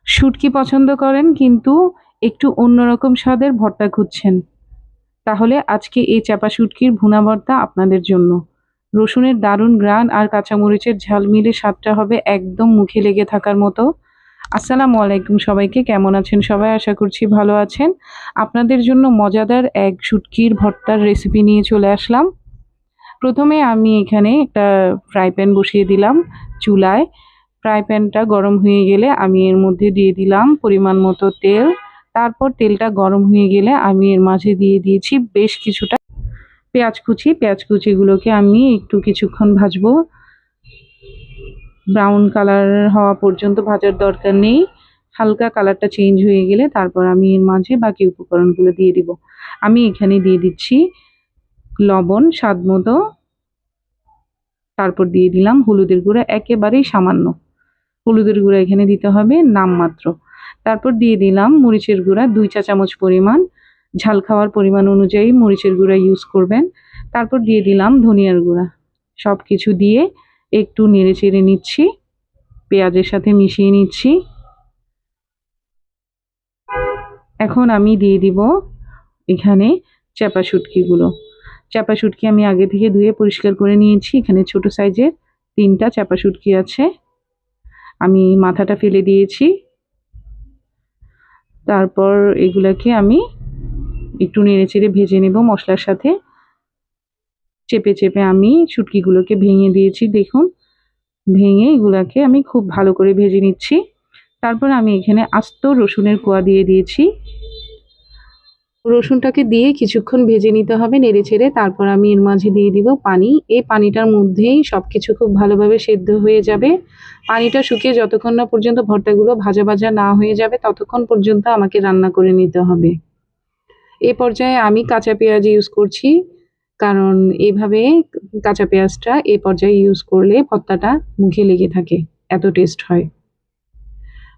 শুটকি পছন্দ করেন কিন্তু একটু অন্যরকম স্বাদের ভর্তা খুঁজছেন, তাহলে আজকে এই চাপা শুটকির ভুনা ভর্তা আপনাদের জন্য। রসুনের দারুণ গ্রান আর কাঁচামরিচের ঝাল মিলে স্বাদটা হবে একদম মুখে লেগে থাকার মতো। আসসালামু আলাইকুম সবাইকে, কেমন আছেন সবাই? আশা করছি ভালো আছেন। আপনাদের জন্য মজাদার এক শুটকির ভর্তার রেসিপি নিয়ে চলে আসলাম। প্রথমে আমি এখানে একটা ফ্রাই প্যান বসিয়ে দিলাম চুলায়। ফ্রাই প্যানটা গরম হয়ে গেলে আমি এর মধ্যে দিয়ে দিলাম পরিমাণ মতো তেল। তারপর তেলটা গরম হয়ে গেলে আমি এর মাঝে দিয়ে দিয়েছি বেশ কিছুটা পেঁয়াজ কুচি। পেঁয়াজ কুচিগুলোকে আমি একটু কিছুক্ষণ ভাজবো, ব্রাউন কালার হওয়া পর্যন্ত ভাজার দরকার নেই। হালকা কালারটা চেঞ্জ হয়ে গেলে তারপর আমি এর মাঝে বাকি উপকরণগুলো দিয়ে দিব। আমি এখানে দিয়ে দিচ্ছি লবণ স্বাদ মতো, তারপর দিয়ে দিলাম হলুদের গুঁড়া একেবারেই সামান্য। হলুদের গুঁড়া এখানে দিতে হবে নামমাত্র। তারপর দিয়ে দিলাম মরিচের গুঁড়া 2 চা চামচ পরিমাণ, ঝাল খাওয়ার পরিমাণ অনুযায়ী মরিচের গুঁড়া ইউজ করবেন। তারপর দিয়ে দিলাম ধনিয়ার গুঁড়া। সব কিছু দিয়ে একটু নেড়ে চেড়ে নিচ্ছি, পেঁয়াজের সাথে মিশিয়ে নিচ্ছি। এখন আমি দিয়ে দিব এখানে চাপা শুটকিগুলো। চাপা শুটকি আমি আগে থেকে ধুয়ে পরিষ্কার করে নিয়েছি। এখানে ছোট সাইজের 3টা চাপা শুটকি আছে, আমি মাথাটা ফেলে দিয়েছি। তারপর এগুলাকে আমি একটু নেড়ে চেড়ে ভেজে নেব মশলার সাথে। চেপে চেপে আমি শুটকিগুলোকে ভেঙে দিয়েছি, দেখুন। ভেঙে এগুলাকে আমি খুব ভালো করে ভেজে নিচ্ছি। তারপর আমি এখানে আস্ত রসুনের কোয়া দিয়ে দিয়েছি। রসুনটাকে দিয়ে কিছুক্ষণ ভেজে নিতে হবে নেড়ে ছেড়ে। তারপর আমি এর মাঝে দিয়ে দিব পানি। এই পানিটার মধ্যেই সব কিছু খুব ভালোভাবে সেদ্ধ হয়ে যাবে। পানিটা শুকিয়ে যতক্ষণ না পর্যন্ত ভর্তাগুলো ভাজা ভাজা না হয়ে যাবে ততক্ষণ পর্যন্ত আমাকে রান্না করে নিতে হবে। এই পর্যায়ে আমি কাঁচা পেঁয়াজ ইউজ করছি, কারণ এইভাবে কাঁচা পেঁয়াজটা এই পর্যায়ে ইউজ করলে ভর্তাটা মুখে লেগে থাকে, এত টেস্ট হয়।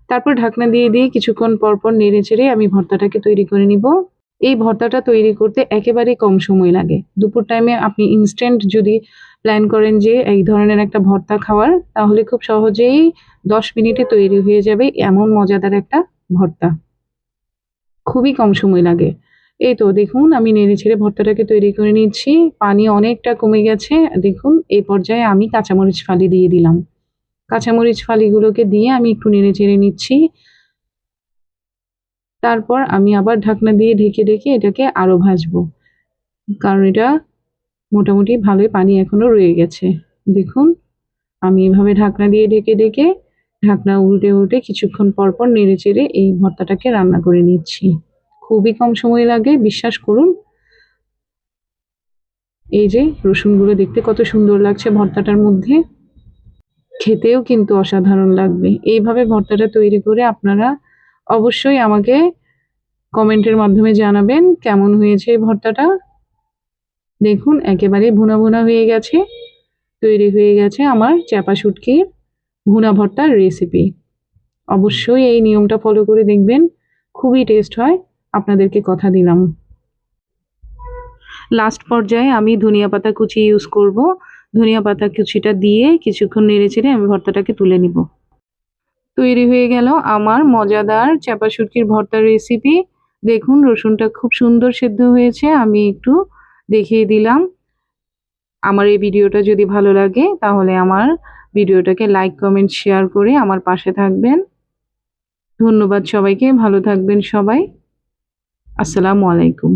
তারপর ঢাকনা দিয়ে দিয়ে কিছুক্ষণ পর পর নেড়ে চেড়ে আমি ভর্তাটাকে তৈরি করে নিব। এই ভর্তাটা তৈরি করতে একেবারেই কম সময় লাগে। দুপুর টাইমে আপনি ইনস্ট্যান্ট যদি প্ল্যান করেন যে এই ধরনের একটা ভর্তা খাওয়ার, তাহলে খুব সহজেই 10 মিনিটে তৈরি হয়ে যাবে এমন মজাদার একটা ভর্তা। খুবই কম সময় লাগে। এই তো দেখুন আমি নেড়ে ছেড়ে ভর্তাটাকে তৈরি করে নিচ্ছি। পানি অনেকটা কমে গেছে। দেখুন এই পর্যায়ে আমি কাঁচামরিচ ফালি দিয়ে দিলাম। কাঁচামরিচ ফালিগুলোকে দিয়ে আমি একটু নেড়ে চেড়ে নিচ্ছি। তারপর আমি আবার ঢাকনা দিয়ে ঢেকে ঢেকে এটাকে আরো ভাজবো, কারণ এটা মোটামুটি ভালোই পানি এখনো রয়ে গেছে। দেখুন আমি এভাবে ঢাকনা দিয়ে ঢেকে ঢেকে ঢাকনা উল্টে উল্টে কিছুক্ষণ পর পর নেড়ে চেড়ে এই ভর্তাটাকে রান্না করে নিচ্ছি। খুবই কম সময় লাগে, বিশ্বাস করুন। এই যে রসুনগুলো দেখতে কত সুন্দর লাগছে ভর্তাটার মধ্যে, খেতেও কিন্তু অসাধারণ লাগবে। এইভাবে ভর্তাটা তৈরি করে আপনারা অবশ্যই আমাকে কমেন্টের মাধ্যমে জানাবেন কেমন হয়েছে এই ভর্তাটা। দেখুন একেবারে ভুনা ভুনা হয়ে গেছে। তৈরি হয়ে গেছে আমার চাপা শুটকির ভুনা ভর্তার রেসিপি। অবশ্যই এই নিয়মটা ফলো করে দেখবেন, খুবই টেস্ট হয়, আপনাদেরকে কথা দিলাম। লাস্ট পর্যায়ে আমি ধনিয়া পাতা কুচি ইউজ করব। ধনিয়া পাতা কুচিটা দিয়ে কিছুক্ষণ নেড়ে চেড়ে আমি ভর্তাটাকে তুলে নিব। তৈরি হয়ে গেল আমার মজাদার চাপা শুটকির ভর্তার রেসিপি। দেখুন রসুনটা খুব সুন্দর সেদ্ধ হয়েছে, আমি একটু দেখিয়ে দিলাম। আমার এই ভিডিওটা যদি ভালো লাগে তাহলে আমার ভিডিওটাকে লাইক কমেন্ট শেয়ার করে আমার পাশে থাকবেন। ধন্যবাদ সবাইকে, ভালো থাকবেন সবাই। আসসালামু আলাইকুম।